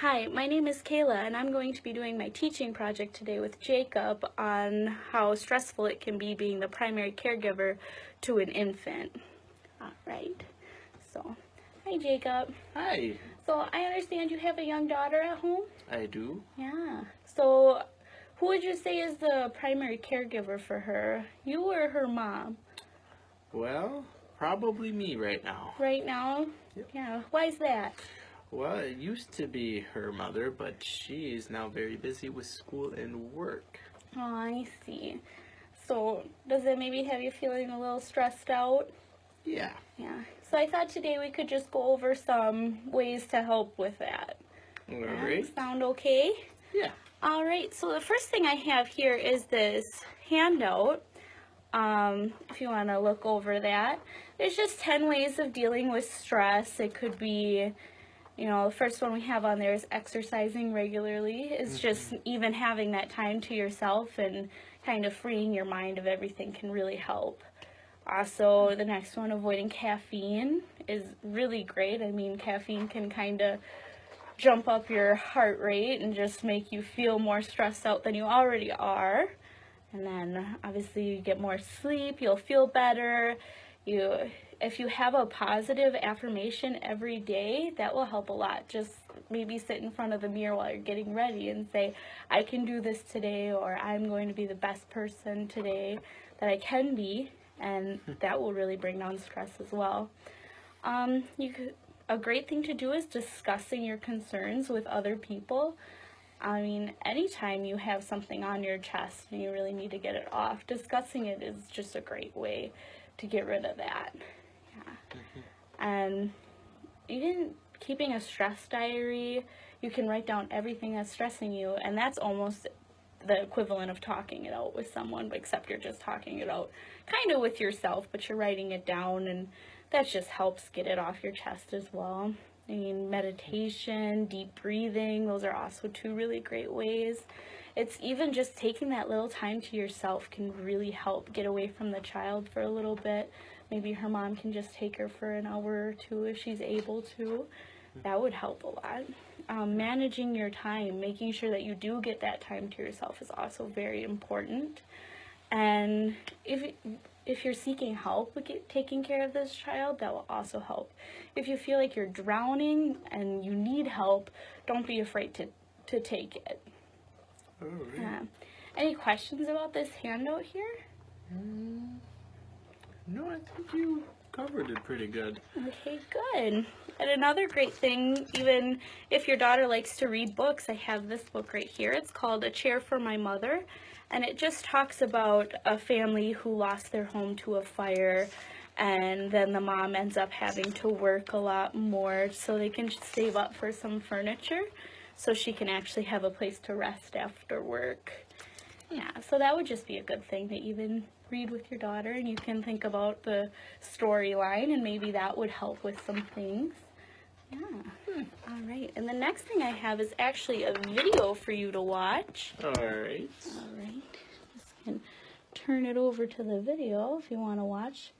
Hi, my name is Kayla, and I'm going to be doing my teaching project today with Jacob on how stressful it can be being the primary caregiver to an infant. All right, so hi Jacob. Hi, So I understand you have a young daughter at home? I do. Yeah. So who would you say is the primary caregiver for her? You or her mom? Well, probably me right now. Right now? Yep. Yeah. Why is that? Well, it used to be her mother, but she is now very busy with school and work. Oh, I see. So does it maybe have you feeling a little stressed out? Yeah. Yeah. So I thought today we could just go over some ways to help with that. All right. Sound okay? Yeah. All right. So the first thing I have here is this handout. If you want to look over that, there's just 10 ways of dealing with stress. It could be, the first one we have on there is exercising regularly. It's just even having that time to yourself and kind of freeing your mind of everything can really help. Also, the next one, avoiding caffeine, is really great. I mean, caffeine can kind of jump up your heart rate and just make you feel more stressed out than you already are. And then obviously you get more sleep, you'll feel better. If you have a positive affirmation every day, that will help a lot. Just maybe sit in front of the mirror while you're getting ready and say, I can do this today, or I'm going to be the best person today that I can be, and that will really bring down stress as well. A great thing to do is discussing your concerns with other people. I mean, anytime you have something on your chest and you really need to get it off, discussing it is just a great way to get rid of that. Yeah. And even keeping a stress diary, you can write down everything that's stressing you, and that's almost the equivalent of talking it out with someone, except you're just talking it out kind of with yourself, but you're writing it down, and that just helps get it off your chest as well. I mean, meditation, deep breathing, those are also two really great ways. It's even just taking that little time to yourself can really help get away from the child for a little bit. Maybe her mom can just take her for an hour or two if she's able to. That would help a lot. Managing your time, making sure that you do get that time to yourself is also very important. And if you're seeking help with taking care of this child, that will also help. If you feel like you're drowning and you need help, don't be afraid to take it. All right. Any questions about this handout here? No, I think you covered it pretty good. Okay, good. And another great thing, even if your daughter likes to read books, I have this book right here. It's called A Chair for My Mother, and it just talks about a family who lost their home to a fire, and then the mom ends up having to work a lot more so they can save up for some furniture so she can actually have a place to rest after work. Yeah, so that would just be a good thing to even read with your daughter, and you can think about the storyline, and maybe that would help with some things. Yeah. All right. And the next thing I have is actually a video for you to watch. All right. All right. Just can turn it over to the video if you want to watch.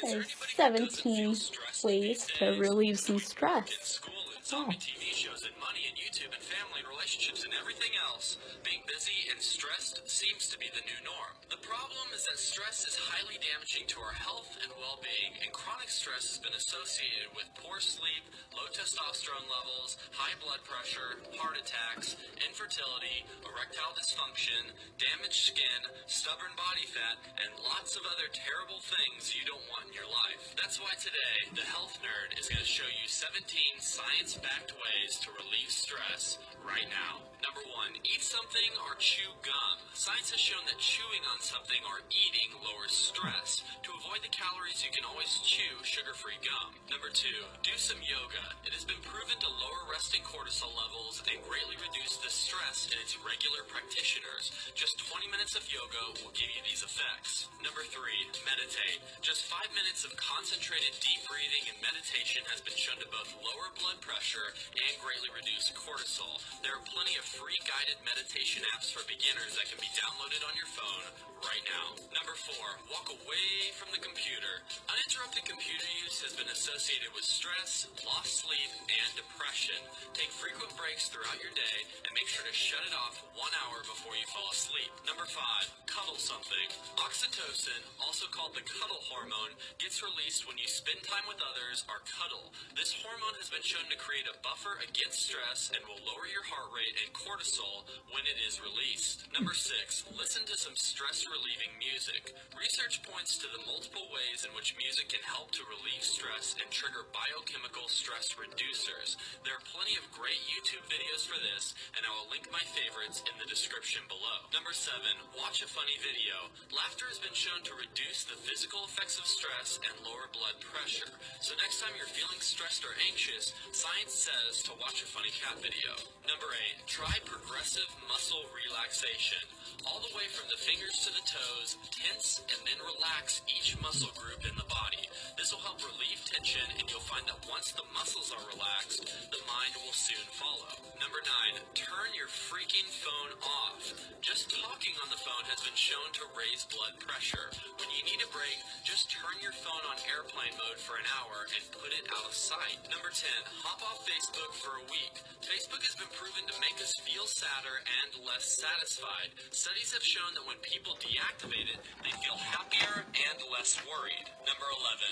There's 17 ways to relieve some stress. Zombie TV shows and money and YouTube and family and relationships and everything else. Being busy and stressed seems to be the new norm. The problem is that stress is highly damaging to our health and well-being, and chronic stress has been associated with poor sleep, low testosterone levels, high blood pressure, heart attacks, infertility, erectile dysfunction, damaged skin, stubborn body fat, and lots of other terrible things you don't want in your life. That's why today, the Health Nerd is going to show you 17 science-backed ways to relieve stress right now. Number 1, eat something or chew gum. Science has shown that chewing on something or eating lowers stress. To avoid the calories, you can always chew sugar-free gum. Number 2, do some yoga. It has been proven to lower resting cortisol levels and greatly reduce the stress in its regular practitioners. Just 20 minutes of yoga will give you these effects. Number 3, meditate. Just 5 minutes of concentrated deep breathing and meditation has been shown to both lower blood pressure and greatly reduce cortisol. There are plenty of free guided meditation apps for beginners that can be downloaded on your phone right now. Number 4, walk away from the computer. Uninterrupted computer use has been associated with stress, lost sleep, and depression. Take frequent breaks throughout your day and make sure to shut it off 1 hour before you fall asleep. Number 5, cuddle something. Oxytocin, also called the cuddle hormone, gets released when you spend time with others or cuddle. This hormone has been shown to create a buffer against stress and will lower your heart rate and cortisol when it is released. Number 6, listen to some stress-relieving music. Research points to the multiple ways in which music can help to relieve stress and trigger biochemical stress reducers. There are plenty of great YouTube videos for this, and I will link my favorites in the description below. Number 7, watch a funny video. Laughter has been shown to reduce the physical effects of stress and lower blood pressure. So next time you're feeling stressed or anxious, science says to watch a funny cat video. Number 8, try progressive muscle relaxation. All the way from the fingers to the toes, tense and then relax each muscle group in the body. This will help relieve tension, and you'll find that once the muscles are relaxed, the mind will soon follow. Number 9, turn your freaking phone off. Just talking on the phone has been shown to raise blood pressure. When you need a break, just turn your phone on airplane mode for an hour and put it out of sight. Number 10, hop off Facebook for a week. Facebook has been proven to make us feel sadder and less satisfied. Studies have shown that when people deactivate it, they feel happier and less worried. Number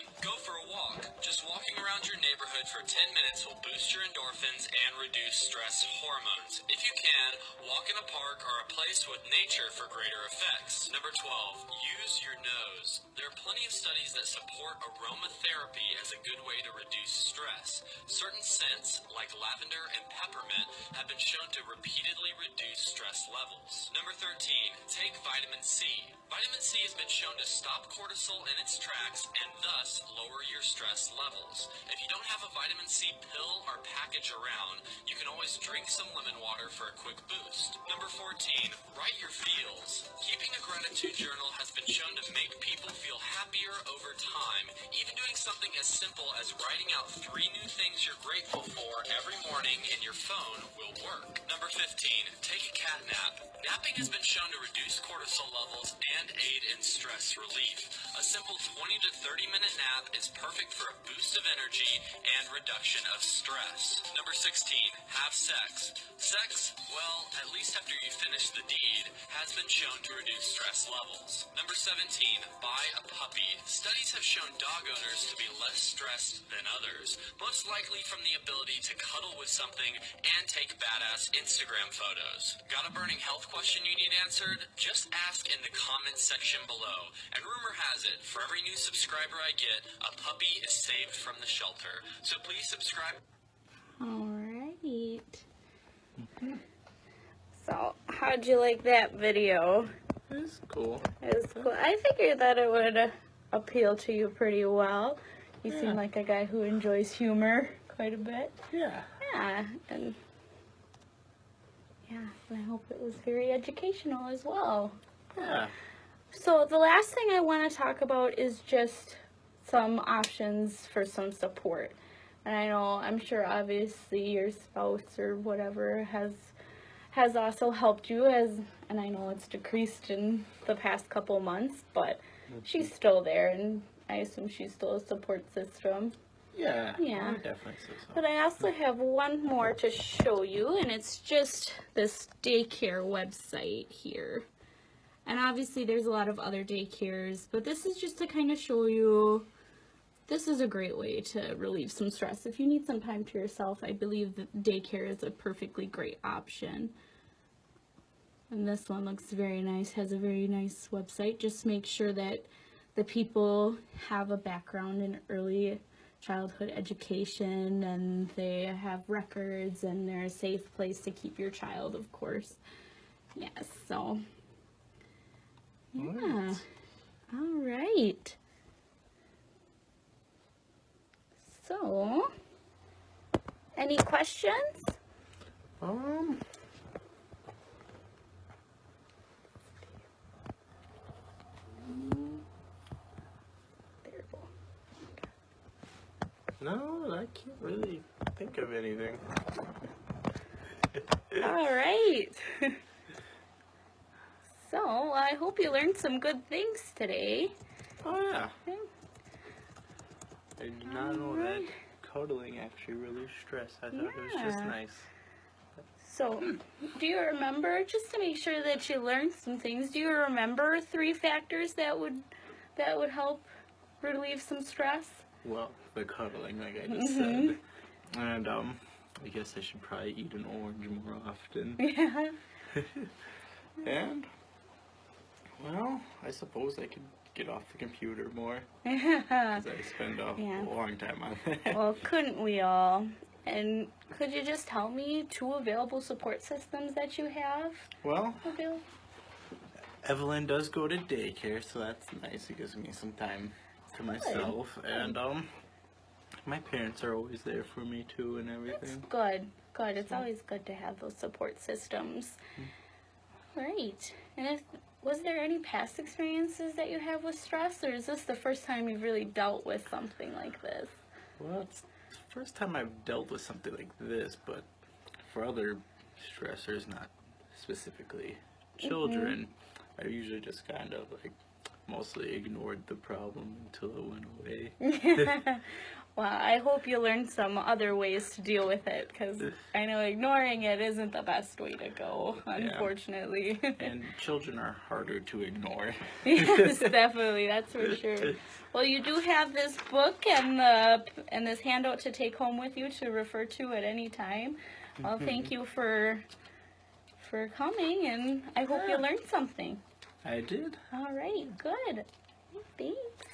11, go for a walk. Just walking around your neighborhood for 10 minutes will boost your endorphins and reduce stress hormones. If you can, walk in a park or a place with nature for greater effects. Number 12, use your nose. There are plenty of studies that support aromatherapy as a good way to reduce stress. Certain scents, like lavender and peppermint, have been shown to repeatedly reduce stress levels. Number 13, take vitamin C. Vitamin C has been shown to stop cortisol in its tracks and thus lower your stress levels. If you don't have a vitamin C pill or package around, you can always drink some lemon water for a quick boost. Number 14, write your feels. Keeping a gratitude journal has been shown to make people feel happier over time. Even doing something as simple as writing out 3 new things you're grateful for every morning in your phone will work. Number 15, take a cat nap. Napping has been shown to reduce cortisol levels and aid in stress relief. A simple 20 to 30 minute nap is perfect for a boost of energy and reduction of stress. Number 16, have sex. Sex, well, at least after you finish the deed, has been shown to reduce stress levels. Number 17, buy a puppy. Studies have shown dog owners to be less stressed than others, most likely from the ability to cuddle with something and take badass Instagram photos. Got a burning health question you need answered? Just ask in the comments section below. And rumor has it, for every new subscriber I get, a puppy is saved from the shelter. So please subscribe. Alright. So, how'd you like that video? It's cool. It was cool. I figured that it would appeal to you pretty well. You seem like a guy who enjoys humor quite a bit. Yeah. Yeah, and I hope it was very educational as well. Yeah. So the last thing I want to talk about is just some options for some support. And I'm sure obviously your spouse or whatever has also helped you, and I know it's decreased in the past couple months, but she's still there, and I assume she's still a support system. Yeah. Yeah. I would definitely say so. But I also have one more to show you, and it's just this daycare website here. And obviously there's a lot of other daycares, but this is just to kind of show you, this is a great way to relieve some stress. If you need some time to yourself, I believe that daycare is a perfectly great option. And this one looks very nice, has a very nice website. Just make sure that the people have a background in early childhood education and they have records and they're a safe place to keep your child, of course. Yes, so yeah. All right. So, any questions? No, I can't really think of anything. All right. So, I hope you learned some good things today. Oh yeah. I did not know that cuddling actually relieved stress. I thought it was just Yeah. nice. So, do you remember, just to make sure that you learned some things, do you remember 3 factors that would help relieve some stress? Well, the cuddling, like I just said. And, I guess I should probably eat an orange more often. Yeah. And, well, I suppose I could get off the computer more. Yeah. 'Cause I spend a Yeah. long time on that. Well, couldn't we all? And could you just tell me 2 available support systems that you have Well, available? Evelyn does go to daycare, so that's nice. It gives me some time to myself. And, my parents are always there for me, too, and That's everything. good. Good. It's always good to have those support systems. Right. And was there any past experiences that you have with stress, or is this the first time you've really dealt with something like this? Well, it's the first time I've dealt with something like this, but for other stressors, not specifically children, I usually just kind of like mostly ignored the problem until it went away. Well, I hope you learned some other ways to deal with it, because I know ignoring it isn't the best way to go, unfortunately. And children are harder to ignore. Yes, definitely, that's for sure. Well, you do have this book and this handout to take home with you to refer to at any time. Well, thank you for coming, and I hope you learned something. I did. All right, good. Thanks.